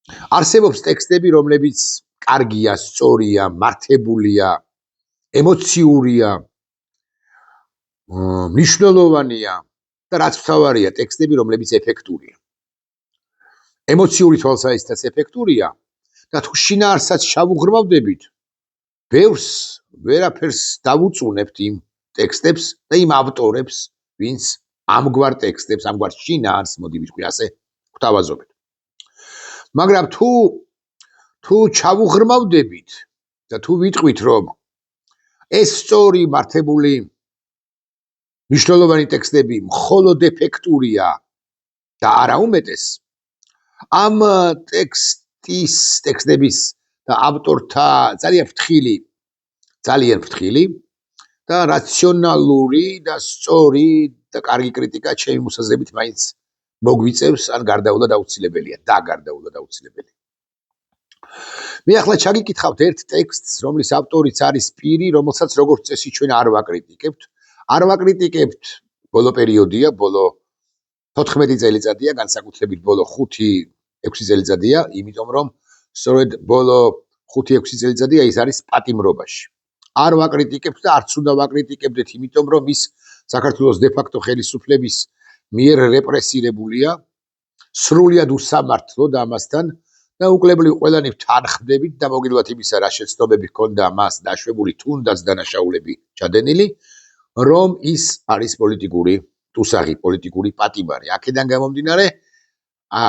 არსებობს ტექსტები, რომლებიც კარგია, სწორია, მართებულია, ემოციურია, მნიშვნელოვანია და რაც მთავარია, ტექსტები, რომლებიც ეფექტურია. ემოციური თვალსაზრისითაც ეფექტურია და თუ შინაარსაც შავუღრმავდებით, ვერაფერს დავუწუნებთ იმ ტექსტებს და იმ ავტორებს, ვინც ამგვარ ტექსტებს, ამგვარ შინაარს, მოდი ვიტყვი ასე, გვთავაზობთ. მაგრამ თუ ჩავუღრმავდებით და თუ ვიტყვით, რომ ეს სწორი მართებული მნიშვნელოვანი ტექსტები მხოლოდ ეფექტურია და არა უმეტეს, ამ ტექსტების და ავტორთა ძალიან ფრთხილი და რაციონალური და სწორი და კარგი კრიტიკა ჩემი მოსაზრებით მაინც მოგვიწევს ან გარდაულად აუცილებელია და გარდაულად აუცილებელია. მე ახლა ჩაგიკითხავთ ერთ ტექსტს, რომლის ავტორიც არის პირი, რომელსაც როგორც წესი ჩვენ არ ვაკრიტიკებთ, ბოლო პერიოდია, ბოლო 14 წელიწადია, განსაკუთრებით ბოლო 5-6 წელიწადია, იმიტომ რომ სწორედ ბოლო 5-6 წელიწადია ის არის პატიმრობაში. არ ვაკრიტიკებთ და არც უნდა ვაკრიტიკებდეთ, იმიტომ რომ ის საქართველოს დე-ფაქტო ხელისუფლების მიერ რეპრესირებულია, სრულიად უსამართლო და ამასთან და უკლებლივ ყველანი ვთანხმდებით და მოგილვათ იმისა, რა შეცდომები ჰქონდა მას დაშვებული, თუნდაც დანაშაულები ჩადენილი, რომ ის არის პოლიტიკური ტუსაღი, პოლიტიკური პატიმარი. აქედან გამომდინარე,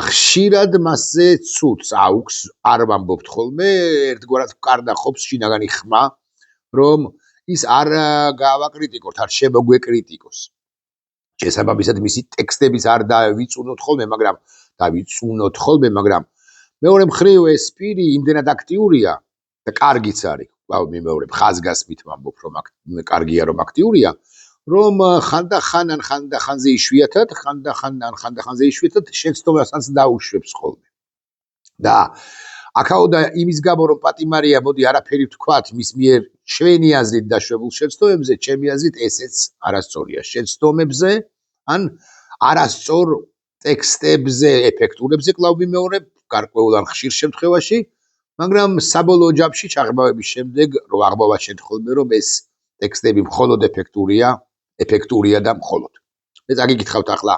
ხშირად მასზე ცუდს აუქს, არ ვამბობთ ხოლმე, ერთგვარად ვკარდა ხობს შინაგანი ხმა, რომ ის არ გავაკრიტიკოთ, არ შემოგვეკრიტიკოს. შესაბამისად მისი ტექსტების არ დავიწუნოთ ხოლმე, მაგრამ მეორე მხრივ ეს პირი იმდენად აქტიურია და კარგიც არის. მე მეორე ხაზგასმით ვამბობ, რომ კარგია, რომ აქტიურია, რომ ხანდახანზე იშვიათად შეცდომასაც დაუშვებს ხოლმე. და აქაოდა იმის გამო, რომ პატიმარია, მოდი არაფერი ვთქვათ მის მიერ ჩვენი აზრით დაშვებულ შეცდომებზე, ჩემი აზრით ესეც არასწორია. შეცდომებზე ან არასწორ ტექსტებზე, ეფექტურებზე კლავ ვიმეორებ, გარკვეულ ან ხშირ შემთხვევაში, მაგრამ საბოლოო ჯამში ჩაღრმავების შემდეგ რო აღმოვაჩენთ ხოლმე, რომ ეს ტექსტები მხოლოდ ეფექტურია და მხოლოდ. მე წაგიკითხავთ ახლა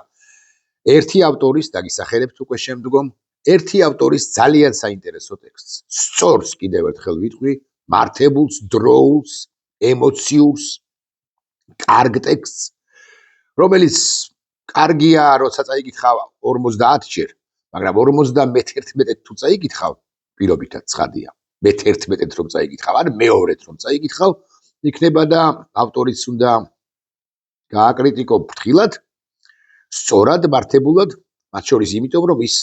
ერთი ავტორის, დაგისახერებთ უკვე შემდგომ, ერთი ავტორის ძალიან საინტერესო ტექსტს. სწორს კიდევ ერთხელ ვიტყვი, მართებულს, დროულს, ემოციურს, კარგ ტექსტს, რომელიც კარგია, როცა წაიკითხავ 50 ჯერ, მაგრამ 51-ად თუ წაიკითხავ, პირობითად ცხადია. მე-11-ად რომ წაიკითხავ, ან მეორედ რომ წაიკითხავ, იქნება და ავტორიც უნდა გააკრიტიკო ფრთხილად, სწორად, მართებულად, მათ შორის იმიტომ, რომ ის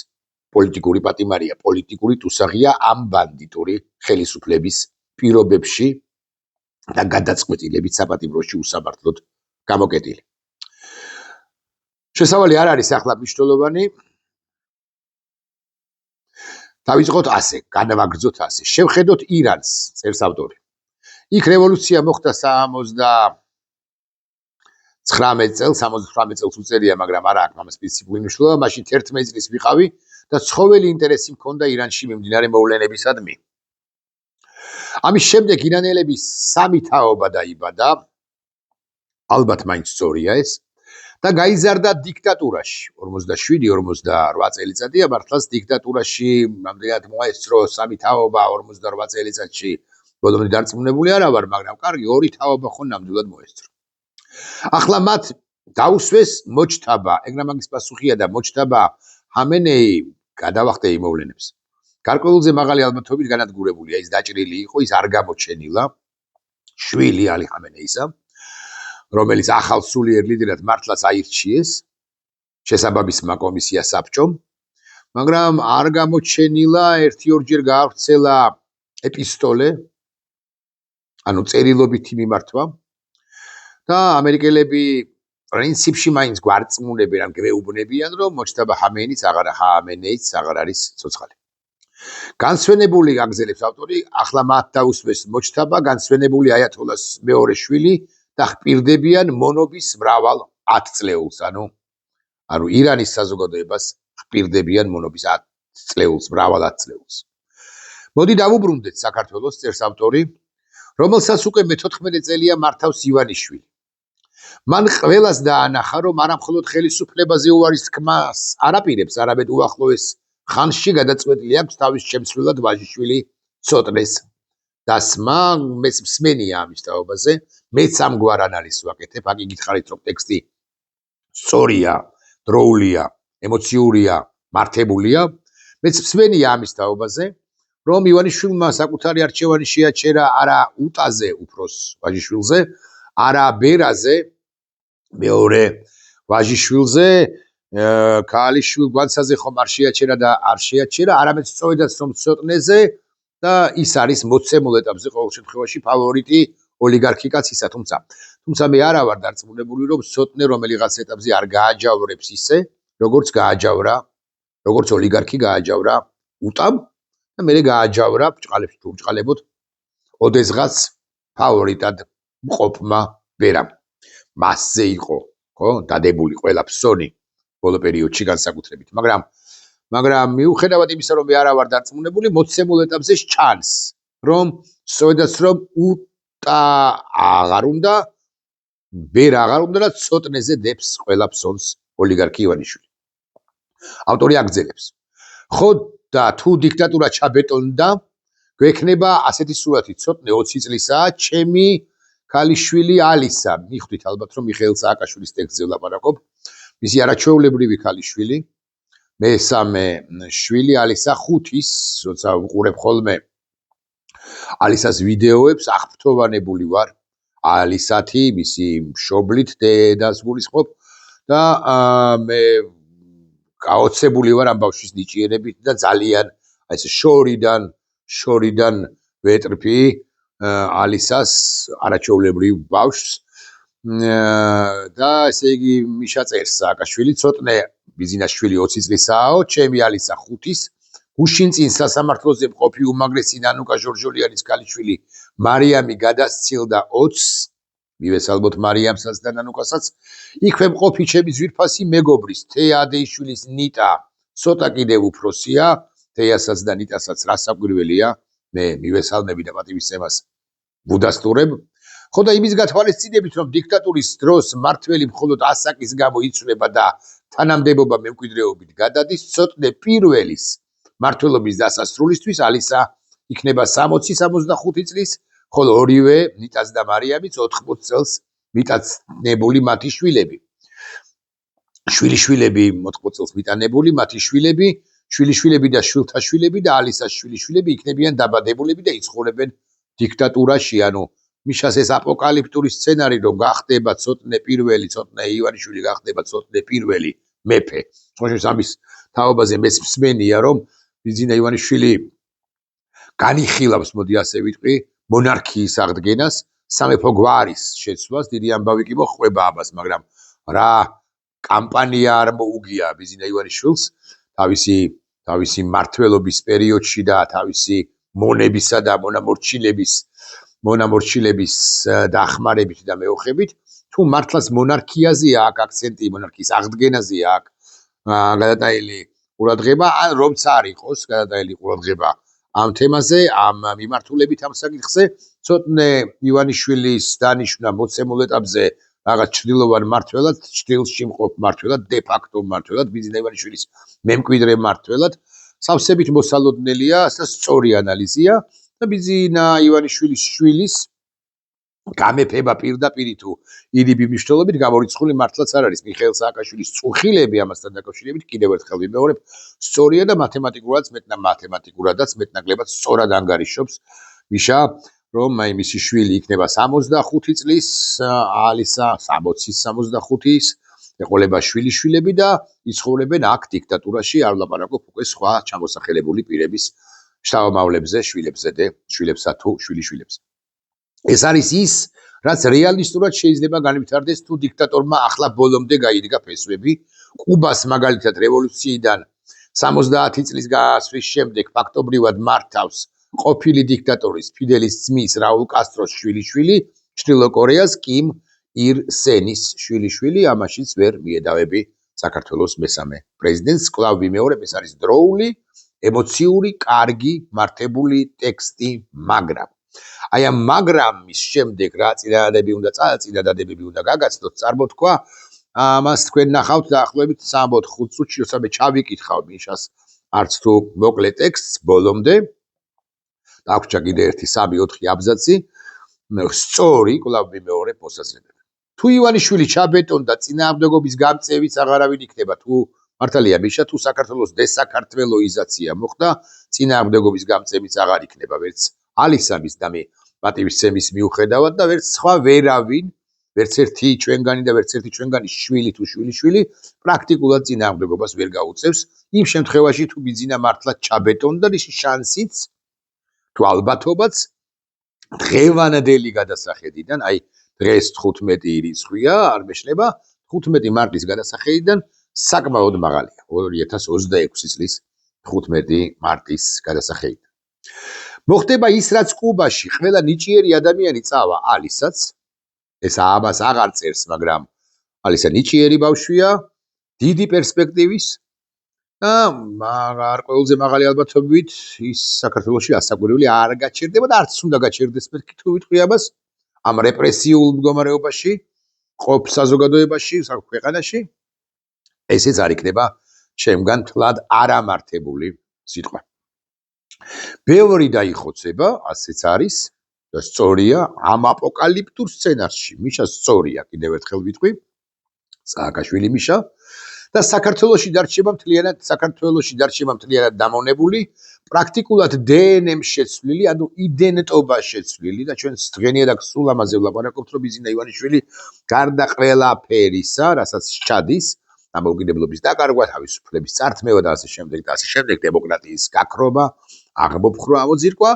პოლიტიკური პატიმარია, პოლიტიკური ტუსაღია ამ ბანდიტური ხელისუფლების პირობებში და გადაწყვეტილებით საპატიმროში უსამართლოდ გამოკეტილი. შესავალი არ არის ახლა მნიშვნელოვანი. დავიწყოთ ასე, განვაგრძოთ ასე. შევხედოთ ირანს, წერს ავტორი. იქ რევოლუცია მოხდა 78 წელს უწერია, მაგრამ არა აქვს ამას სპეციფიკური მნიშვნელობა. მაშინ 11 წლის ვიყავი და ცხოველი ინტერესი მქონდა ირანში მიმდინარე მოვლენებისადმი. ამის შემდეგ ირანელების სამი თაობა დაიბადა, ალბათ მაინც სწორია ეს, და გაიზარდა დიქტატურაში. 47-48 წელიწადია მართლაც დიქტატურაში, რამდენად მოესწრო სამი თაობა 48 წელიწადში, ბოლომდე დარწმუნებული არა ვარ, მაგრამ კარგი, ორი თაობა ხო ნამდვილად მოესწრო. ახლა მათ დაუსვეს მოჯთაბა, ეგრამაგის პასუხია და მოჯთაბა ჰამენეი გადავახტე იმ მოვლენებს. გარკვეულზე მაღალი ალბათობით განადგურებულია, ის დაჭრილი იყო, ის არ გამოჩენილა, შვილი ალი ჰამენეისა, რომელიც ახალ სულიერ ლიდერად მართლაც აირჩიეს შესაბამისმა კომისია საბჭომ, მაგრამ არ გამოჩენილა, ერთი-ორჯერ გაავრცელა ეპისტოლე, ანუ წერილობითი მიმართვა და ამერიკელები პრინციპში მაინც გვარწმუნებენ, ან გვეუბნებიან, რომ მოჯთაბა ჰამენეიც აღარ არის ცოცხალი. განსვენებული აგზელებს ავტორი, ახლა მათ დაუსვეს მოჯთაბა, განსვენებული აიათოლას მეორე შვილი და ხპირდებიან მონობის მრავალ 10 წლეულს, ანუ ირანის საზოგადოებას ხპირდებიან მონობის წლეულს, მრავალ ათწლეულს. მოდი დავუბრუნდეთ საქართველოს წერს ავტორი, რომელსაც უკვე მე-14 წელია მართავს ივანიშვილი. მან ყველას დაანახა, რომ არა მხოლოდ ხელისუფლებაზე უარის თქმას არ აპირებს, არამედ უახლოეს ხანში გადაწყვეტილი აქვს თავის შემცვლელად ვაჟიშვილი ცოტნეს დასმა. მეც მსმენია ამის თაობაზე, მეც ამგვარ ანალიზს ვაკეთებ, აქ გითხარით, რომ ტექსტი სწორია, დროულია, ემოციურია, მართებულია. მეც მსმენია ამის თაობაზე, რომ ივანიშვილმა საკუთარი არჩევანი შეაჩერა არა უტაზე უფროს ვაჟიშვილზე, არა ბერაზე, მეორე ვაჟიშვილზე, ქალიშვილ გვანცაზე ხომ არ შეაჩერა და არ შეაჩერა, არამედ სწორედაც რომ ცოტნეზე და ის არის მოცემულ ეტაპზე ყოველ შემთხვევაში ფავორიტი ოლიგარქი კაცისა, თუმცა მე არა ვარ დარწმუნებული, რომ ცოტნე რომელიღაც ეტაპზე არ გააჯავრებს ისე, როგორც გააჯავრა, როგორც ოლიგარქი გააჯავრა უტამ და მერე გააჯავრა ბჭყალებს თუ ბჭყალებოდ ოდესღაც ფავორიტად მყოფმა ბერამ. მასზე იყო, ხო, დადებული ყველა ფსონი ბოლო პერიოდში განსაკუთრებით, მაგრამ მიუხედავად იმისა, რომ მე არა ვარ დარწმუნებული, მოცემულ ეტაპზე ჩანს, რომ სწორედაც რომ უტა აღარ უნდა, ბერ აღარ უნდა და ცოტნეზე დებს ყველა ფსონს ოლიგარქი ივანიშვილი. ავტორი აგრძელებს. ხო და თუ დიქტატურა ჩაბეტონდა, გვექნება ასეთი სურათი, ცოტნე 20 წლისაა, ჩემი ქალიშვილი ალისა, მიხვდით ალბათ, რომ მიხეილ სააკაშვილის ტექსტზე ვლაპარაკობ, მისი არაჩვეულებრივი ქალიშვილი, მესამე შვილი ალისა ხუთის, როცა ვყურებ ხოლმე ალისას ვიდეოებს, აღფრთოვანებული ვარ ალისათი, მისი მშობლით დედას გულისხმობ და მე გაოცებული ვარ ამ ბავშვის ნიჭიერებით და ძალიან აი ეს შორიდან ვეტრფი ალისას არაჩვეულებრივ ბავშვს და ესე იგი მიშა წერს სააკაშვილი, ცოტნე ბიზინაშვილი 20 წლისაო, ჩემი ალისა ხუთის, გუშინ წინ სასამართლოზე მყოფი უმაგრესი ნანუკა ჟორჟოლიანის ქალიშვილი მარიამი გადასცილდა 20-ს, მივესალმოთ მარიამსაც და ნანუკასაც, იქვე მყოფი ჩემი ძვირფასი მეგობრის თეადეიშვილის ნიტა ცოტა კიდევ უფროსია, თეასაც და ნიტასაც რასაკვირველია, მე მივესალმები და პატივისცემას ვუდასტურებ. ხო და იმის გათვალისწინებით, რომ დიქტატურის დროს მართველი მხოლოდ ასაკის გამო იცვლება და თანამდებობა მემკვიდრეობით გადადის, ცოტნე პირველის მმართველობის დასასრულისთვის ალისა იქნება 60-65 წლის, ხოლო ორივე ნიტას და მარიამიც 80 წელს მიტანებული მათი შვილები. შვილიშვილები 80 წელს მიტანებული, მათი შვილიშვილები და შვილთა შვილები და ალისას შვილიშვილები იქნებიან დაბადებულები და იცხოვრებენ დიქტატურაში, ანუ მიშას ეს აპოკალიფტური სცენარი, რომ გახდება ცოტნე პირველი, ცოტნე ივანიშვილი გახდება ცოტნე პირველი მეფე. თქოს ამის თაობაზე მეც მსმენია, რომ ბიძინა ივანიშვილი განიხილავს, მოდი ასე ვიტყვი, მონარქიის აღდგენას, სამეფო გვარის შეცვლას, დიდი ამბავი კი მოჰყვება ამას, მაგრამ რა კამპანია არ მოუგია ბიძინა ივანიშვილს თავისი მმართველობის პერიოდში და თავისი მონებისა და მონამორჩილების დახმარებით და მეოხებით, თუ მართლაც მონარქიაზეა აქ აქცენტი, მონარქიის აღდგენაზეა აქ გადატანილი ყურადღება, ან რომც არ იყოს გადატანილი ყურადღება ამ თემაზე, ამ მიმართულებით ამ საკითხზე, ცოტნე ივანიშვილის დანიშვნა მოცემულ ეტაპზე რაღაც ჩრდილოვან მმართველად, ჩრდილში მყოფ მმართველად, დე ფაქტო მმართველად, ბიძინა ივანიშვილის მემკვიდრე მმართველად, სავსებით მოსალოდნელია და სწორი ანალიზია და ბიძინა ივანიშვილის შვილის გამეფება პირდაპირ თუ იდიბი მნიშვნელობით გამორიცხული მართლაც არ არის. მიხეილ სააკაშვილის წუხილები ამასთან დაკავშირებით კიდევ ერთხელ ვიმეორებ, სწორია და მათემატიკურადაც მეტნაკლებად სწორად ანგარიშობს მიშა, რომ აი მისი შვილი იქნება 65 წლის, ალისა 60-65-ის, ეყოლება შვილიშვილები და იცხოვრებენ აქ დიქტატურაში, არ ვლაპარაკობ უკვე სხვა ჩამოსახელებული პირების შთამომავლებზე, შვილებსა თუ შვილიშვილებზე. ეს არის ის, რაც რეალისტურად შეიძლება განვითარდეს თუ დიქტატორმა ახლა ბოლომდე გაიდგა ფესვები, კუბას მაგალითად რევოლუციიდან 70 წლის გასვლის შემდეგ ფაქტობრივად მართავს ყოფილი დიქტატორის ფიდელის ძმის რაულ კასტროს შვილიშვილი, ჩრდილო კორეას კიმ ირ სენის შვილიშვილი, ამაშიც ვერ მიედავები საქართველოს მესამე პრეზიდენტს. კვლავ ვიმეორებ, ეს არის დროული ემოციური, კარგი, მართებული ტექსტი, მაგრამ აი ამ მაგრამის შემდეგ რა წინადადებები უნდა გაგაცნოთ, წარმოთქვა ამას თქვენ ნახავთ დაახლოებით 3-4 წუთში, როცა ჩავიკითხავ მიშას არც თუ მოკლე ტექსტს ბოლომდე. დაგვჭა კიდე 1-3-4 აბზაცი. სწორი, კვლავ მიმეორებ მოსაზრებები. თუ ივანიშვილი ჩაბეტონდა წინააღმდეგობის გამწევიც აღარავინ იქნება, თუ მართალია მიშა, თუ საქართველოს დესაქართლოიზაცია მოხდა, წინააღმდეგობის გამწევიც აღარ იქნება, ვერც ალისამის და მე პატივისცემის მიუხედავად და ვერც სხვა ვერავინ, ვერც ერთი ჩვენგანი და ვერც ერთი ჩვენგანი შვილი თუ შვილიშვილი პრაქტიკულად წინააღმდეგობას ვერ გაუწევს. იმ შემთხვევაში თუ ბიძინა მართლაც ჩაბეტონდა, ის შანსიც თუ ალბათობაც დღევანდელი გადასახედიდან, აი დღეს 15 რიცხვია, არ მეშლება, 15 მარტის გადასახედიდან საკმაოდ მაღალია. 2026 წლის 15 მარტის გადასახედიდან. მოხდება ის, რაც კუბაში ყველა ნიჭიერი ადამიანი წავა, ალისაც, ეს ამას აღარ წერს, მაგრამ ალისა ნიჭიერი ბავშვია, დიდი პერსპექტივის და არ ყველაზე მაღალი ალბათობით ის საქართველოში ასაკვირველი არ გაჩერდება და არც უნდა გაჩერდეს მეთქი თუ ვიტყვი ამას ამ რეპრესიულ მდგომარეობაში ყოფ საზოგადოებაში ქვეყანაში ესეც არ იქნება ჩემგან თლად არამართებული სიტყვა. ბევრი დაიხოცება, ასეც არის და სწორია ამ აპოკალიფტურ სცენარში. მიშა სწორია, კიდევ ერთხელ ვიტყვი, სააკაშვილი მიშა და საქართველოში დარჩება მთლიანად დამონებული, პრაქტიკულად დნმ შეცვლილი, ანუ იდენტობა შეცვლილი და ჩვენ დღენიადაც სულ ამაზე ვლაპარაკობთ, რომ ბიძინა ივანიშვილი გარდა ყველაფერისა, რასაც სჩადის, დამოუკიდებლობის დაკარგვა, თავისუფლების წართმევა და ასე შემდეგ, დემოკრატიის გაქრობა, აღმოფხვრა, ამოძირკვა,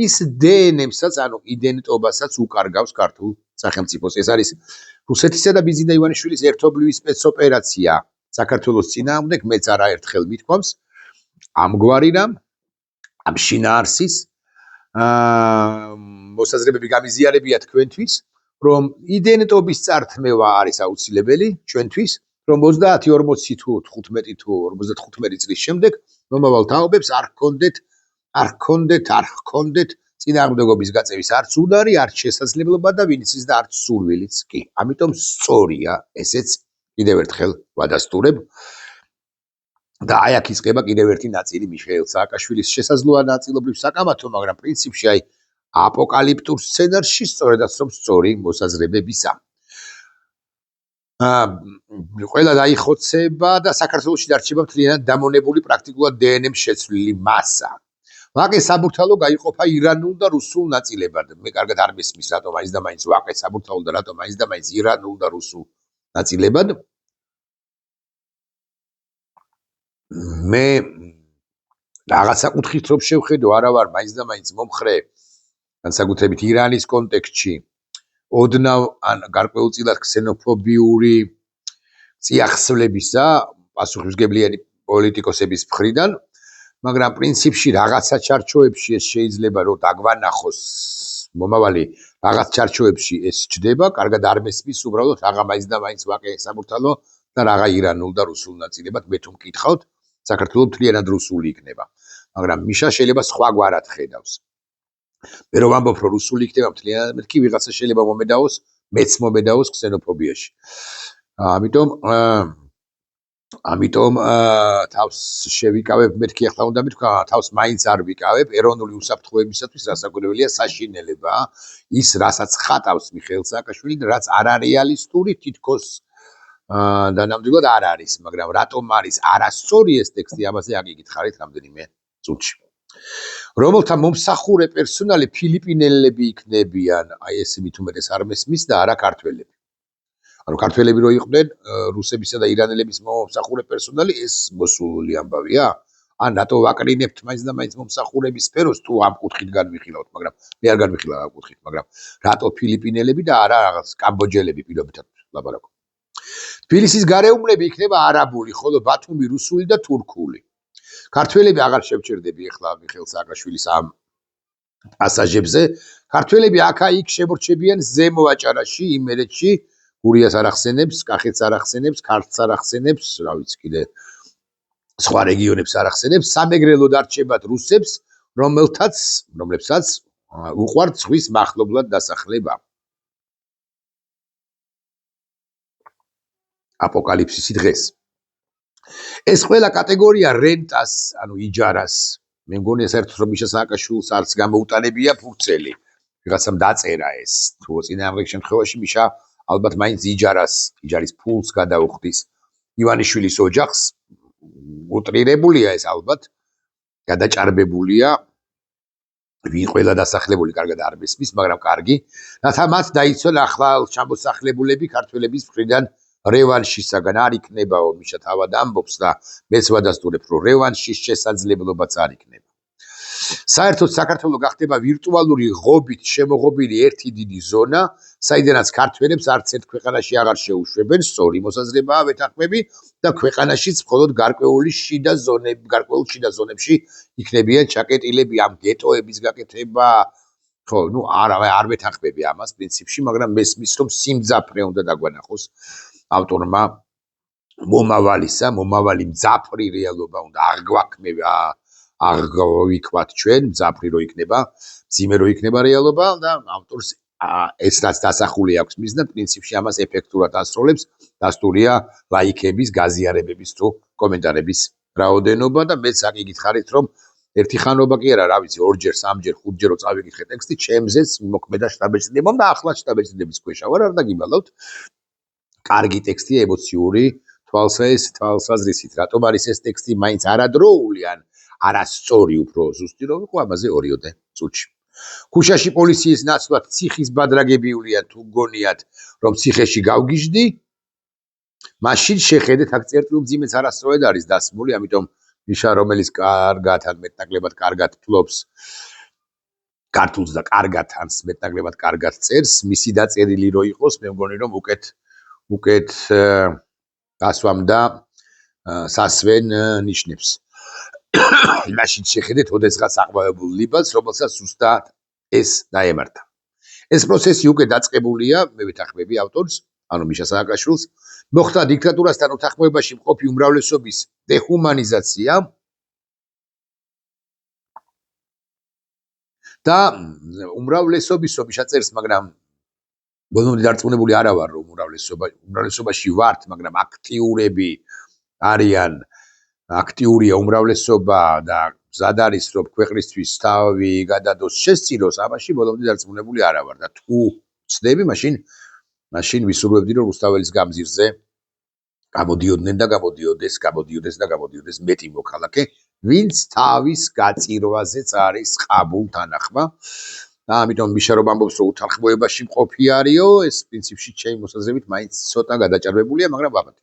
ის დნმ-საც, ანუ იდენტობასაც უკარგავს ქართულ სახელმწიფოს. ეს არის რუსეთისა და ბიძინა ივანიშვილის ერთობლივი სპეცოპერაცია საქართველოს წინააღმდეგ, მეც არაერთხელ მithქვამს ამგვარი რამ, ამ შინაარსის მოსაზრებები გამიზიარებია თქვენთვის, რომ იდენტობის წართმევა არის აუცილებელი ჩვენთვის, რომ 30, 40 თუ 15 თუ 55 წლის შემდეგ მომავალ თაობებს არ ჰქონდეთ წინააღმდეგობის გაწევის არც უნარი, არც შესაძლებლობა და ვინც ის და არც სურვილიც კი. ამიტომ სწორია, ესეც კიდევ ერთხელ ვადასტურებ. და აი აქ იწყება კიდევ ერთი ნაწილი მიხეილ სააკაშვილის შესაძლოა ნაწილობრივ საკამათო, მაგრამ პრინციპში აი აპოკალიფტურ სცენარში სწორედაც რომ სწორი მოსაზრებებისა. ყველა დაიხოცება და საქართველოში დარჩება მთლიანად დამონებული პრაქტიკულად დნმ შეცვლილი მასა. ვაკე საბურთალო გაიყოფა ირანულ და რუსულ ნაწილებად. მე კარგად არ მესმის, რატომ მაინც და მაინც ვაკე საბურთალო და რატომ მაინც და მაინც ირანულ და რუსულ ნაწილებად. მე რაღაცა კუთხით რომ შევხედო, არა ვარ მაინც და მაინც მომხრე, განსაკუთრებით ირანის კონტექსტში, ოდნავ ან გარკვეულწილად ქსენოფობიური წიაღსვლებისა პასუხისმგებლიანი პოლიტიკოსების მხრიდან, მაგრამ პრინციპში რაღაცა ჩარჩოებში ეს შეიძლება რომ დაგვანახოს მომავალი რაღაც ჩარჩოებში ეს ჩდება, კარგად არ მესმის უბრალოდ რაღა მაინც და მაინც ვაკე საბურთალო და რაღა ირანულ და რუსულ ნაწილებად მე თუ მკითხავთ, საქართველოს მთლიანად რუსული იქნება, მაგრამ მიშა შეიძლება სხვაგვარად ხედავს. მე რომ ვამბობ რომ რუსული იქნება მთლიანად, მეთქი ვიღაცა შეიძლება მომედაოს, მეც მომედაოს ქსენოფობიაში. ამიტომ თავს შევიკავებ, მეთქი ახლა უნდა მithქვა, თავს მაინც არ ვიკავებ ეროვნული უსაფრთხოებისათვის რასაკვირველია საშინელება, ის რასაც ხატავს მიხეილ სააკაშვილი და რაც არარეალისტური თითქოს და ნამდვილად არ არის, მაგრამ რატომ არის არასწორი ეს ტექსტი, ამაზე აგიგითხარით რამდენიმე წუთში. რომელთა მომსახურე პერსონალი ფილიპინელები იქნებიან, აი ეს მით უმეტეს არ მესმის და არა ქართველები. ანუ ქართველები რო იყვნენ რუსებისა და ირანელების მომსახურე პერსონალი, ეს მოსულული ამბავია? ან რატო ვაკრინებთ მაინც და მაინც მომსახურების სფეროს თუ ამ კუთხით განვიხილავთ, მაგრამ მე არ განვიხილავ ამ კუთხით, მაგრამ რატო ფილიპინელები და არა რაღაც კამბოჯელები პირობითად ლაპარაკობ. თბილისის გარეუბნები იქნება არაბული, ხოლო ბათუმი რუსული და თურქული. ქართველები აღარ შევჭერდები ახლა მიხეილ სააკაშვილის ამ პასაჟებზე. ქართველები აქა-იქ შემორჩებიან ზემო აჭარაში, იმერეთში, გურიას არ ახსენებს, კახეთს არ ახსენებს, ქართლს არ ახსენებს, რა ვიცი კიდე სხვა რეგიონებს არ ახსენებს, სამეგრელოდ არჩებათ რუსებს, რომლებსაც უყვართ ზღვის მახლობლად დასახლება. აპოკალიფსისი დღეს. ეს ყველა კატეგორია რენტას, ანუ იჯარას, მე მგონი საერთოდ რომ მიშა სააკაშვილს არც გამოუტანებია ფურცელი. ვიღაცამ დაწერა ეს, თუ წინააღმდეგ შემთხვევაში მიშა ალბათ მაინც იჯარის ფულს გადაუხდის. ივანიშვილის ოჯახს უტრირებულია ეს ალბათ, გადაჭარბებულია. ვინ ყველა დასახლებული კარგად არ მესმის, მაგრამ კარგი. რათა მათ დაიცვალ ახალ ჩამოსახლებულები ქართველების მხრიდან რევანშისაგან არ იქნებაო, მიშა თავად ამბობს და მეც ვადასტურებ, რომ რევანშის შესაძლებლობაც არ იქნება. საერთოდ საქართველო გახდება ვირტუალური ღობით შემოღობილი ერთი დიდი ზონა, საიდანაც ქართველებს არც ერთ ქვეყანაში აღარ შეუშვებენ, სწორი მოსაზრებაა ვეთანხმები და ქვეყანაშიც მხოლოდ გარკვეული შიდა ზონებში იქნებიან ჩაკეტილები ამ გეტოების გაკეთება. ხო, არ ვეთანხმები ამას პრინციპში, მაგრამ მესმის რომ სიმძაფრე უნდა დაგვანახოს ავტორმა მომავალი მძაფრი რეალობა უნდა აღვიქვათ ჩვენ, მძაფრი რო იქნება, მძიმე რო იქნება რეალობა და ავტორს ეს რაც დასახული აქვს მიზნად, პრინციპში ამას ეფექტურად ასრულებს, დასტურია ლაიქების, გაზიარებების თუ კომენტარების რაოდენობა და მეც აქ იგითხარით რომ ერთი ხანობა კი არა, რა ვიცი, ორჯერ, სამჯერ, ხუთჯერ რო წავიკითხე ტექსტი, ჩემზეც მოქმედა შტაბეჭდილებამ და ახლა შტაბეჭდილების ქვეშა ვარ, არ დაგიბალავთ. კარგი ტექსტია, ემოციური თვალსაზრისით, რატომ არის ეს ტექსტი მაინც არადროული ან არასწორი უფრო ზუსტი რომ იყო ამაზე 2 წუთში. ქუშაში პოლიციის ნაცვლად ციხის ბადრაგებიულია თუ გონიათ რომ ციხეში გავგიჟდი, მაშინ შეხედეთ აქ წერტილ მძიმეც არასწორად არის დასმული, ამიტომ მიშა რომელიც კარგად ან მეტნაკლებად კარგად ფლობს ქართულს და კარგად ან მეტნაკლებად კარგად წერს, მისი დაწერილი რო იყოს, მე მგონი რომ უკეთ გასვამ და სასვენ ნიშნებს. მაშინ შეხედეთ ოდესღაც აყვავებულ ლიბანს, რომელსაც ზუსტად ეს დაემართა. ეს პროცესი უკვე დაწყებულია, მე ვეთანხმები ავტორს, ანუ მიშა სააკაშვილს, მოხდა დიქტატურასთან უთანხმოებაში მყოფი უმრავლესობის დეჰუმანიზაცია და უმრავლესობის მიშა წერს, მაგრამ ბოლომდე დარწმუნებული არა ვარ, რომ უმრავლესობაში ვართ, მაგრამ აქტიურები არიან, აქტიურია უმრავლესობა და მზად არის რომ ქვეყნისთვის თავი გადადოს შესწიროს, ამაში ბოლომდე დარწმუნებული არა ვარ და თუ ვცდები, მაშინ ვისურვებდი რომ რუსთაველის გამზირზე გამოდიოდნენ და გამოდიოდეს მეტი მოქალაქე, ვინც თავის გაწირვაზეც არის ყაბულ თანახმა. და ამიტომ მიშა რომ ამბობს რომ უთანხმოებაში მყოფი არისო, ეს პრინციპში ჩემი მოსაზრებით მაინც ცოტა გადაჭარბებულია, მაგრამ ვაბადე.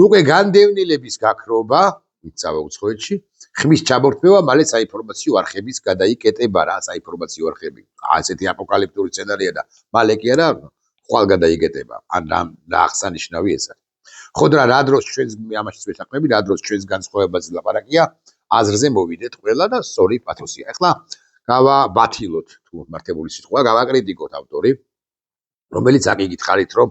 უკვე განდევნილების გაქრობა, მიწავა უცხოეთში, ხმის ჩამორთმევა, მალე საინფორმაციო არხების გადაიკეტება რა, საინფორმაციო არხები. ასეთი აპოკალიფტური სცენარია და მალე კი არა, ხვალ გადაიკეტება. ან რა აღსანიშნავი ეს არის. ხოდრა რა დროს ჩვენს ამაშიც ვეთანხმები, რა დროს ჩვენს განსხვავებაზე ლაპარაკია, აზრზე მოვიდეთ ყველა და სწორი პათოსია. ახლა გავაბათილოთ თუ მართებული სიტყვა, გავაკრიტიკოთ ავტორი, რომელიც აკითხარით რომ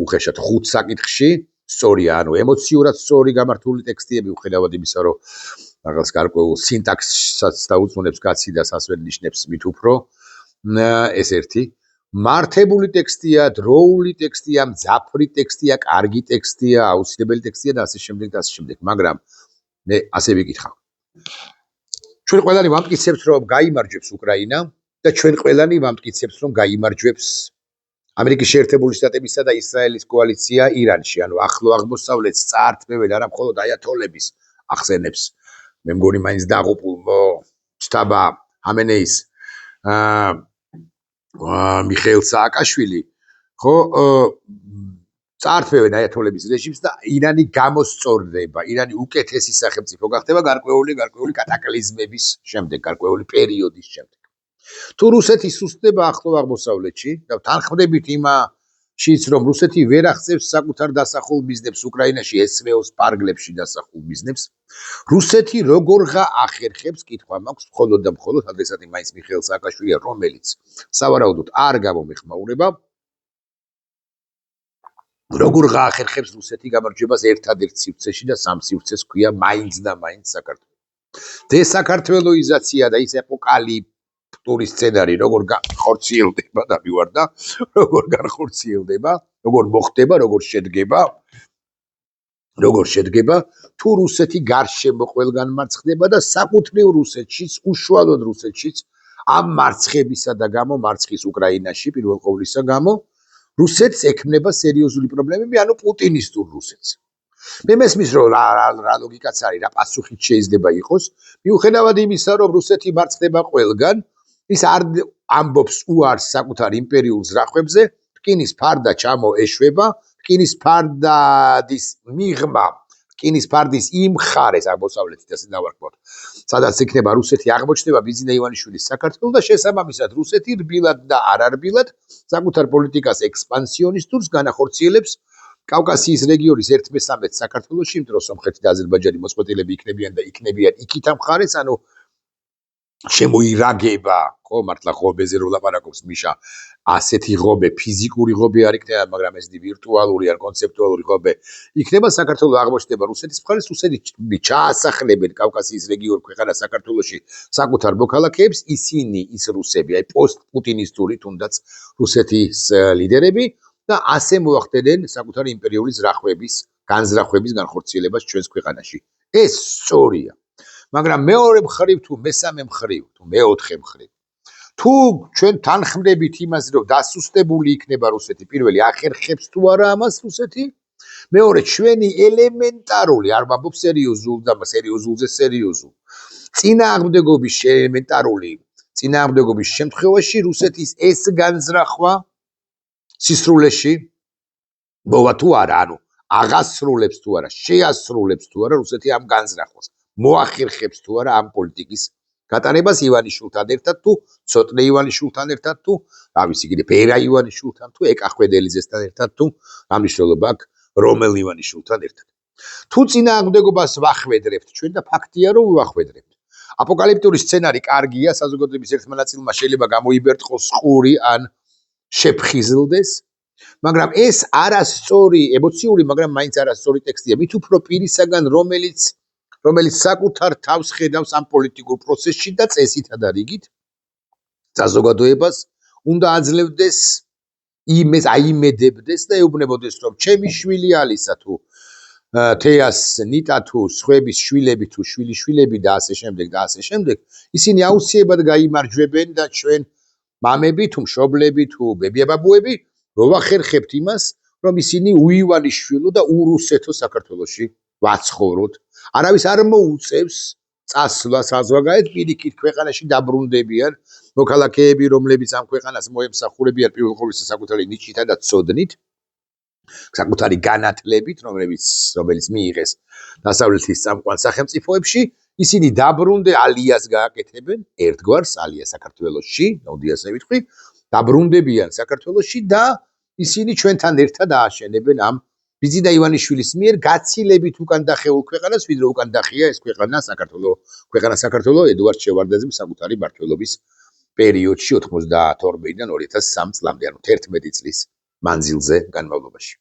უხეშად 5 საკითხში სწორია, ანუ ემოციურად სწორი გამართული ტექსტიები, უხედავად იმისა, რომ რაღაც გარკვეულ სინტაქსსაც დაუწმუნებს კაცი და სასვენ ნიშნებს მით უფრო, ეს ერთი. მართებული ტექსტია, დროული ტექსტია, მძაფრი ტექსტია, კარგი ტექსტია, აუცილებელი ტექსტია და ასე შემდეგ, მაგრამ მე ასე ვიკითხავ. ჩვენ ყველანი ვამტკიცებთ, რომ გაიმარჯვებს უკრაინა და ჩვენ ყველანი ვამტკიცებთ, რომ გაიმარჯვებს ამერიკის შეერთებული შტატებისა და ისრაელის კოალიცია ირანში, ანუ ახლო აღმოსავლეთს წაართმევენ არა მხოლოდ აიათოლების ახსენებს. მე მგონი მაინც დაღუპულ შტაბა ჰამენეის მიხეილ სააკაშვილი, ხო, წაართმევენ აიათოლების რეჟიმს და ირანი გამოსწორდება, ირანი უკეთესი სახელმწიფო გახდება გარკვეული კატაკლიზმების შემდეგ, გარკვეული პერიოდის შემდეგ. თუ რუსეთი სუსტდება ახლო აღმოსავლეთში და თანხმდებით იმაშიც, რომ რუსეთი ვერ აღწევს საკუთარ დასახულ მიზნებს უკრაინაში, ესმეოს ფარგლებში დასახულ მიზნებს, რუსეთი როგორღა ახერხებს, კითხვა მაქვს მხოლოდ და მხოლოდ ადრესატი მაინც მიხეილ სააკაშვილია, რომელიც სავარაუდოდ არ გამომეხმაურება როგორ გაახერხებს რუსეთი გამარჯვებას ერთადერთ სივრცეში და სამ სივრცეს ქვია მაინც და მაინც საქართველო. დესაკართველოიზაცია და ის აპოკალიფტური სცენარი როგორ განხორციელდება და მივარდა, როგორ განხორციელდება, როგორ მოხდება, როგორ შედგება, თუ რუსეთი გარშემო ყველგან მარცხდება და საკუთრივ რუსეთშიც, უშუალოდ რუსეთშიც ამ მარცხებისა და გამო მარცხის უკრაინაში პირველ ყოვლისა გამო რუსეთს ექმნება სერიოზული პრობლემები, ანუ პუტინისტურ რუსეთს. მე მესმის რომ რა ლოგიკაც არის, რა პასუხით შეიძლება იყოს, მიუხედავად იმისა, რომ რუსეთი მარცხდება ყველგან, ის არ ამბობს უარს საკუთარ იმპერიულ ზრახვებზე, რკინის ფარდა ჩამოეშვება, რკინის ფარდის მიღმა, რკინის ფარდის იმ მხარეს აღმოსავლეთით ასე დავარქვათ, სადაც იქნება რუსეთი აღმოჩნდება ბიზნე ივანიშვილის საქართველოს და შესაბამისად რუსეთი რბილად და არარბილად საკუთარ პოლიტიკას ექსპანსიონისტურს განახორციელებს კავკასიის რეგიონის 1/13 საქართველოში, იმიტომ რომ სომხეთი და აზერბაიჯანი მოწყვეტილები იქნებიან და იქნებიან იქით ამ მხარეს, ანუ შემოირაგება, ხო, მართლა ღობეზე რო ლაპარაკობს მიშა, ასეთი ღობე, ფიზიკური ღობე არ იქნება, მაგრამ ეს ვირტუალური ან კონცეპტუალური ღობე იქნება, საქართველოს აღმოჩნდება რუსეთის მხარეს, რუსეთი ჩაასახლებენ კავკასიის რეგიონ ქვეყანა საქართველოში საკუთარ მოქალაქეებს, ისინი ის რუსები, აი პოსტპუტინისტური თუნდაც რუსეთის ლიდერები და ასე მოახდენენ საკუთარი იმპერიული ზრახვების, განზრახვების განხორციელებას ჩვენს ქვეყანაში. ეს სწორია. მაგრამ მეორე მხრივ თუ მესამე მხრივ თუ მეოთხე მხრივ თუ ჩვენ თანხმდებით იმაზე რომ დასუსტებული იქნება რუსეთი პირველი ახერხებს თუ არა ამას რუსეთი მეორე ჩვენი ელემენტარული არ ვამბობ სერიოზულ და სერიოზულზე სერიოზულ წინააღმდეგობის ელემენტარული წინააღმდეგობის შემთხვევაში რუსეთის ეს განზრახვა სისრულეში მოვა თუ არა ანუ აღასრულებს თუ არა შეასრულებს თუ არა რუსეთი ამ განზრახვას მოახერხებს თუ არა ამ პოლიტიკის გატარებას ივანიშვილთან ერთად თუ ცოტნე ივანიშვილთან ერთად თუ რა ვიცი კიდე ბერა ივანიშვილთან თუ ეკა ხვედელიძესთან ერთად თუ რა მნიშვნელობა აქვს რომელ ივანიშვილთან ერთად თუ წინააღმდეგობას ვახვედრებთ ჩვენ და ფაქტია რომ ვახვედრებთ აპოკალიფტური სცენარი კარგია საზოგადოების ერთმა ნაწილმა შეიძლება გამოიბერტყოს ყური ან შეფხიზლდეს მაგრამ ეს არასწორი ემოციური მაგრამ მაინც არასწორი ტექსტია მით უფრო პირისაგან რომელიც საკუთარ თავს ხედავს ამ პოლიტიკურ პროცესში და წესითა და რიგით საზოგადოებას უნდა აძლევდეს იმეს აიმედებდეს და ეუბნებოდეს რომ ჩემი შვილი ალისა თუ თეას ნიტა თუ სხვების შვილები თუ შვილიშვილები და ასე შემდეგ ისინი აუცილებლად გაიმარჯვებენ და ჩვენ მამები თუ მშობლები თუ ბებია-ბაბუები ვახერხებთ იმას რომ ისინი უივანიშვილო და ურუსეთო საქართველოში ვაცხოვროთ არავის არ მოუწევს წასვლა საზღვარგარეთ პირიქით ქვეყანაში დაბრუნდებიან მოქალაქეები რომლებიც ამ ქვეყანას მოემსახურებიან პირველ ყოვლისა საკუთარი ნიჭითა და ცოდნით საკუთარი განათლებით რომელიც მიიღეს დასავლეთის წამყვან სახელმწიფოებში ისინი დაბრუნდნენ ალიას გააკეთებენ ერთგვარს ალია საქართველოში მოდი ასე ვიტყვი დაბრუნდებიან საქართველოში და ისინი ჩვენთან ერთად ააშენებენ ამ ბიზიდა ივანიშვილის მიერ გაცილებით უკან დახეულ ქვეყანას, ვიდრე უკან დახია ეს ქვეყანა საქართველო ედუარდ შევარდნაძის საკუთარი მმართველობის პერიოდში 92-დან 2003 წლამდე, ანუ 11 წლის მანძილზე განმავლობაში.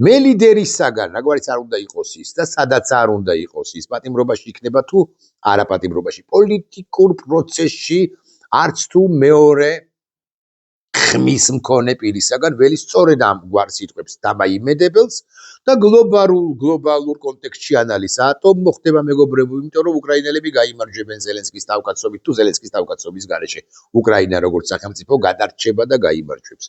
მე ლიდერისაგან, რაგვარიც არ უნდა იყოს ის და სადაც არ უნდა იყოს ის, პატიმრობაში იქნება თუ არა პატიმრობაში, პოლიტიკურ პროცესში არც თუ მეორე ხმის მქონე პირისაგან ველი სწორედ ამ გვარ სიტყვებს დამაიმედებელს და გლობალურ კონტექსტში ანალიზა ატომ მოხდება მეგობრებო, იმიტომ რომ უკრაინელები გაიმარჯვებენ ზელენსკის თავკაცობით თუ ზელენსკის თავკაცობის გარეშე. უკრაინა როგორც სახელმწიფო გადარჩება და გაიმარჯვებს.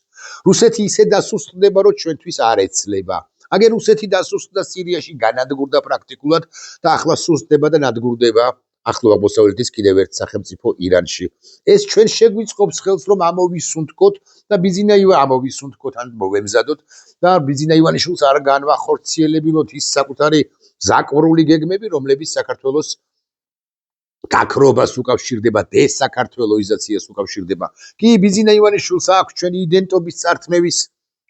რუსეთი ისე დასუსტდება, რომ ჩვენთვის არ ეცლება. აგერ რუსეთი დასუსტდა სირიაში, განადგურდა პრაქტიკულად და ახლა სუსტდება და ნადგურდება ახლო აღმოსავლეთის კიდევ ერთ სახელმწიფო ირანში. ეს ჩვენ შეგვიწყობს ხელს რომ ამოვისუნთქოთ და ამოვისუნთქოთ ან მოვემზადოთ და ბიზინა ივანიშვილს არ განვახორციელებინოთ ის საკუთარი ზაკვრული გეგმები, რომლებიც საქართველოს გაქრობას უკავშირდება, დესაკართველოიზაციას უკავშირდება. კი ბიზინა ივანიშვილს აქვს ჩვენი იდენტობის წართმევის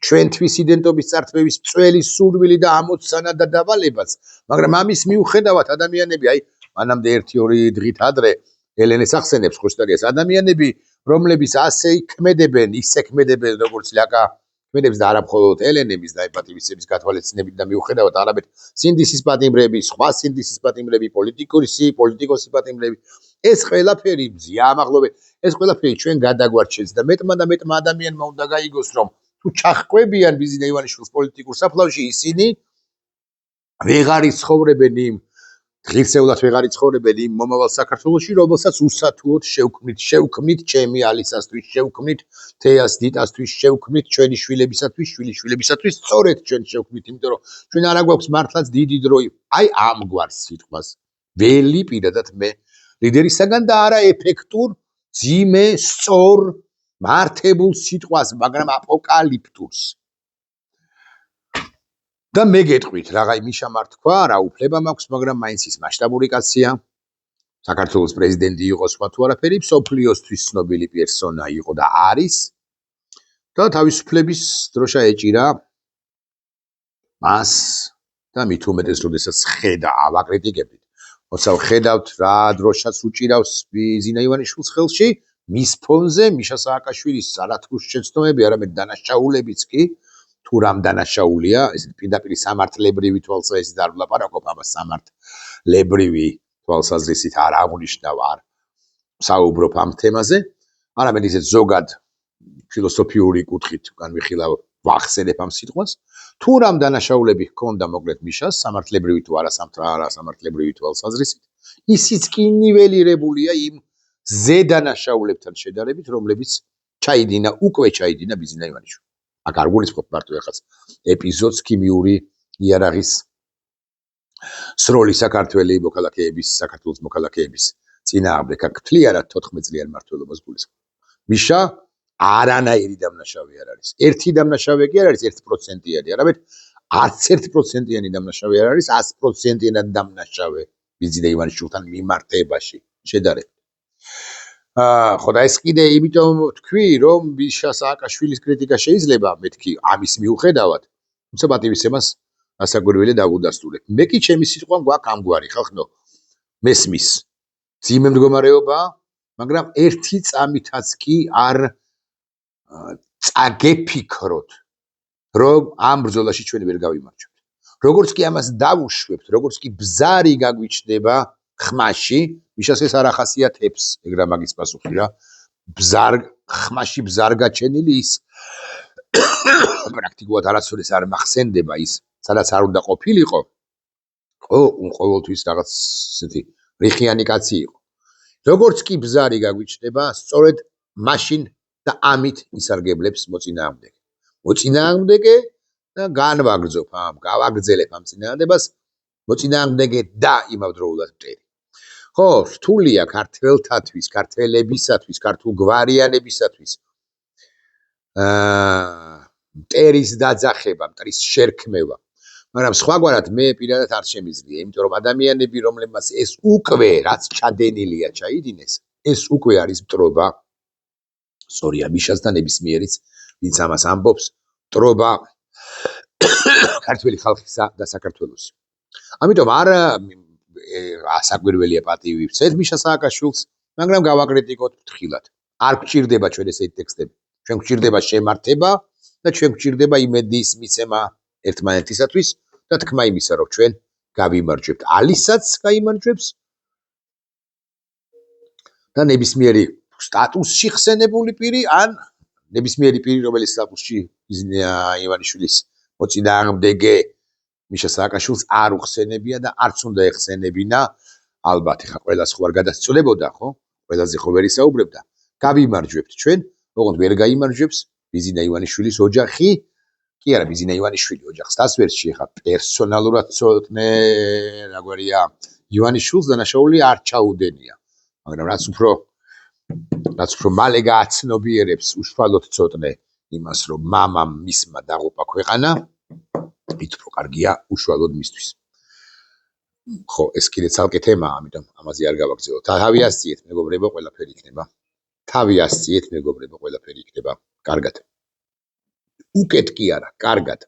ჩვენთვის იდენტობის წართმევის წველი სურვილი და ამოცანა და დავალებაც, მაგრამ ამის მიუხედავად ადამიანები აი მანამდე 1-2 დღით ადრე ელენეს ახსენებს ხოშტარიას ადამიანები რომლებიც ისე ქმედებენ როგორც ლიაკა ქმედებს და არა მხოლოდ ელენების და ეპატივისების გათვალისწინებით და მიუხედავად არამედ სინდისის პატიმრები, სხვა სინდისის პატიმრები, პოლიტიკოსის პატიმრები, ეს ყველაფერი ზიამაღლობე, ეს ყველაფერი ჩვენ გადაგვარჩენს და მეტმა ადამიანმა უნდა გაიგოს, რომ თუ ჩახყვებიან ბიზნეს ივანიშვილის პოლიტიკურ საფლავში, ისინი ვეღარ იცხოვრებენ იმ ღირსეულად ვეღარ იცხოვრებენ იმ მომავალ საქართველოში, რომელსაც უსათუოდ შევქმნით ჩემი ალისასთვის, შევქმნით თეას დიტასთვის, შევქმნით ჩვენი შვილებისათვის, შვილიშვილებისათვის, სწორედ ჩვენ შევქმნით, იმიტომ რომ ჩვენ არა გვაქვს მართლაც დიდი დრო, აი ამგვარ სიტყვას. ველი პირადად მე ლიდერისაგან და არა ეფექტურ, ძიმე, სწორ, მართებულ სიტყვას, მაგრამ აპოკალიფტურს. და მე გეტყვით, რაღაცა მიშა მარ თქვა, რა უფლება მაქვს, მაგრამ მაინც ის მასშტაბური კაცია. საქართველოს პრეზიდენტი იყო სხვა თუ არაფერი, მსოფლიოსთვის ცნობილი პერსონა იყო და არის. და თავისუფლების დროშა ეჭირა მას და მით უმეტეს, როდესაც ხედა ავაკრიტიკებდით. როცა ხედავთ რა დროშაც უჭირავს ბიზნა ივანიშვილის ხელში, მის ფონზე მიშა სააკაშვილის არათქოს შეცდომები, არამედ დანაშაულებიც კი თუ რამ დანაშაულია, ესეთ პირდაპირ სამართლებრივი თვალსაზრისით არ ვლაპარაკობ ამას სამართლებრივი თვალსაზრისით არ აღნიშნავ არ საუბრობ ამ თემაზე, არამედ ისეთ ზოგად ფილოსოფიური კუთხით განვიხილავ ვახსენებ ამ სიტყვას, თუ რამ დანაშაულები ჰქონდა მოკლედ მიშას სამართლებრივი თუ არა სამართლებრივი თვალსაზრისით, ისიც კი ნიველირებულია იმ ზედანაშაულებთან შედარებით, რომლებიც უკვე ჩაიდინა ბიზნა ივანიშვილი. აქ არ გულისხმობ მარტო ეხაც ეპიზოდს ქიმიური იარაღის სროლი საქართველოს მოქალაქეების წინააღმდეგ. აქ მთლიანად 14 წლიან მმართველობას გულისხმობ. მიშა არანაირი დამნაშავე არ არის. ერთი დამნაშავე კი არ არის 1%-იანი, არამედ არც 1%-იანი დამნაშავე არ არის, 100%-იანი დამნაშავე ბიზნა ივანიშვილთან მიმართებაში შედარებით. ხო და ეს კიდე იმიტომ თქვი, რომ მიშა სააკაშვილის კრიტიკა შეიძლება მეთქი ამის მიუხედავად, თუმცა პატივისცემას ასაგვირველი დაგუდასტურებ. მე კი ჩემი სიტყვა გვაქვს ამგვარი, ხალხო, მესმის ძიმე მდგომარეობა, მაგრამ ერთი წამითაც კი არ წაგეფიქროთ, რომ ამ ბრძოლაში ჩვენ ვერ გავიმარჯვებთ. როგორც კი ამას დავუშვებთ, როგორც კი ბზარი გაგვიჩნდება ხმაში, მიშას ეს არ ახასიათებს, ეგრა მაგის პასუხი რა. ხმაში ბზარ გაჩენილი ის პრაქტიკულად არასოდეს არ მახსენდება ის, სადაც არ უნდა ყოფილიყო. ხო, ყოველთვის რაღაც ესეთი რიხიანი კაცი იყო. როგორც კი ბზარი გაგვიჩნდება, სწორედ მაშინ და ამით ისარგებლებს მოწინააღმდეგე. მოწინააღმდეგე და გავაგრძელებ ამ წინააღმდეგებას, მოწინააღმდეგე და იმავდროულად მტერი. ხო, რთულია ქართველთათვის, ქართველებისათვის, ქართულ გვარიანებისათვის მტერის დაძახება, მტრის შერქმევა. მაგრამ სხვაგვარად მე პირადად არ შემიძლია, იმიტომ რომ ადამიანები, რომლებმაც ეს უკვე რაც ჩადენილია ჩაიდინეს, ეს უკვე არის მტრობა. სწორია მიშას და ნებისმიერიც, ვინც ამას ამბობს, მტრობა ქართველი ხალხისა და საქართველოსი. ამიტომ არ ასაგვირველია პატივი ვცეთ მიშა სააკაშვილს, მაგრამ გავაკრიტიკოთ ფრთხილად. არ გვჭირდება ჩვენ ესეთი ტექსტები. ჩვენ გვჭირდება შემართება და ჩვენ გვჭირდება იმედის მიცემა ერთმანეთისათვის და თქმა იმისა, რომ ჩვენ გავიმარჯვებთ. ალისაც გაიმარჯვებს და ნებისმიერი სტატუსში ხსენებული პირი, ან ნებისმიერი პირი, რომელიც სტატუსში ბიზნა ივანიშვილის მოწინააღმდეგე მიშა სააკაშვილს არ უხსენებია და არც უნდა ეხსენებინა. ალბათ ეხა ყველას ხო არ გადასწოლებოდა, ხო? ყველაზე ხო ვერ ისაუბრებდა. გავიმარჯვებთ ჩვენ, ოღონდ ვერ გაიმარჯვებს ბიზნა ივანიშვილის ოჯახი. კი არა, ბიზნა ივანიშვილი ოჯახს დასვერში, ეხა პერსონალურად ცოტნე რაგვარია ივანიშვილს დანაშაული არ ჩაუდენია. მაგრამ რაც უფრო მალე გააცნობიერებს უშუალოდ ცოტნე იმას, რომ მამამ მისმა დაღუპა ქვეყანა, მით უფრო კარგია უშუალოდ მისთვის. ხო, ეს კიდე ცალკე თემაა, ამიტომ ამაზე არ გავაგრძელოთ. თავი ასწიეთ, მეგობრებო, ყველაფერი იქნება. თავი ასწიეთ, მეგობრებო, ყველაფერი იქნება კარგად. უკეთ კი არა, კარგად.